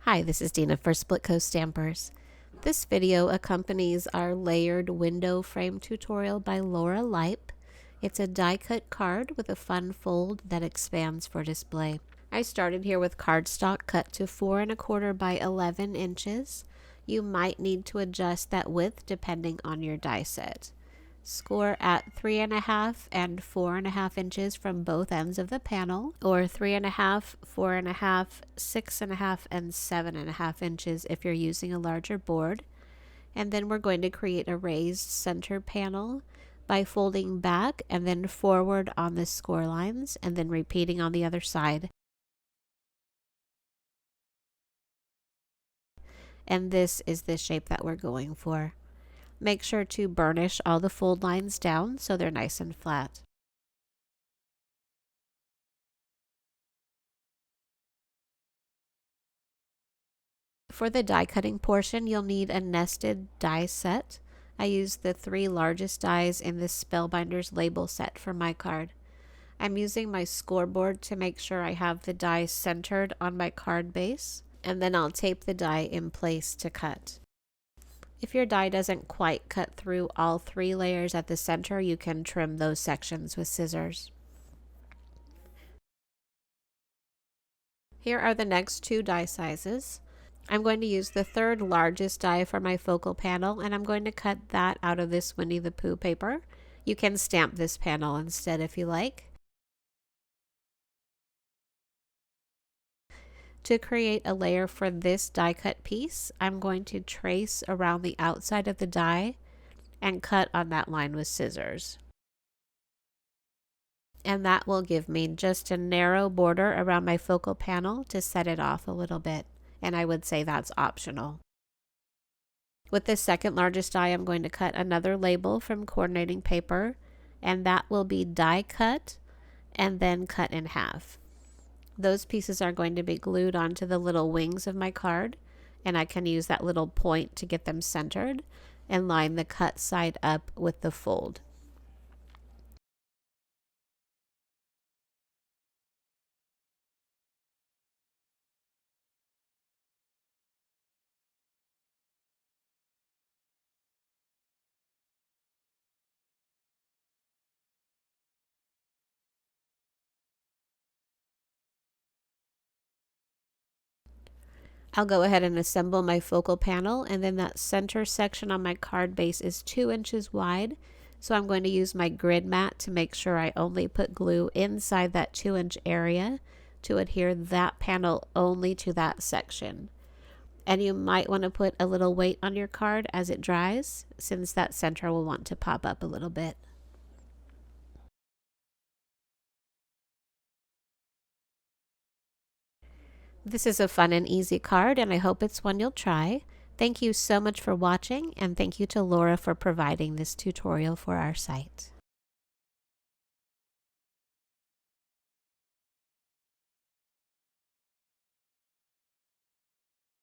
Hi, this is Dina for Splitcoaststampers. This video accompanies our layered window frame tutorial by Laura Leip. It's a die-cut card with a fun fold that expands for display. I started here with cardstock cut to 4 1/4 by 11 inches. You might need to adjust that width depending on your die set. Score at 3 1/2 and 4 1/2 inches from both ends of the panel, or 3 1/2, 4 1/2, 6 1/2, and 7 1/2 inches if you're using a larger board. And then we're going to create a raised center panel by folding back and then forward on the score lines, and then repeating on the other side. And this is the shape that we're going for. Make sure to burnish all the fold lines down so they're nice and flat. For the die cutting portion, you'll need a nested die set. I used the 3 largest dies in this Spellbinders label set for my card. I'm using my scoreboard to make sure I have the die centered on my card base, and then I'll tape the die in place to cut. If your die doesn't quite cut through all 3 layers at the center, you can trim those sections with scissors. Here are the next 2 die sizes. I'm going to use the 3rd largest die for my focal panel, and I'm going to cut that out of this Winnie the Pooh paper. You can stamp this panel instead if you like. To create a layer for this die cut piece, I'm going to trace around the outside of the die and cut on that line with scissors. And that will give me just a narrow border around my focal panel to set it off a little bit, and I would say that's optional. With the 2nd largest die, I'm going to cut another label from coordinating paper, and that will be die cut and then cut in half. Those pieces are going to be glued onto the little wings of my card, and I can use that little point to get them centered and line the cut side up with the fold. I'll go ahead and assemble my focal panel, and then that center section on my card base is 2 inches wide, so I'm going to use my grid mat to make sure I only put glue inside that 2-inch area to adhere that panel only to that section. And you might want to put a little weight on your card as it dries, since that center will want to pop up a little bit. This is a fun and easy card, and I hope it's one you'll try. Thank you so much for watching, and thank you to Laura for providing this tutorial for our site.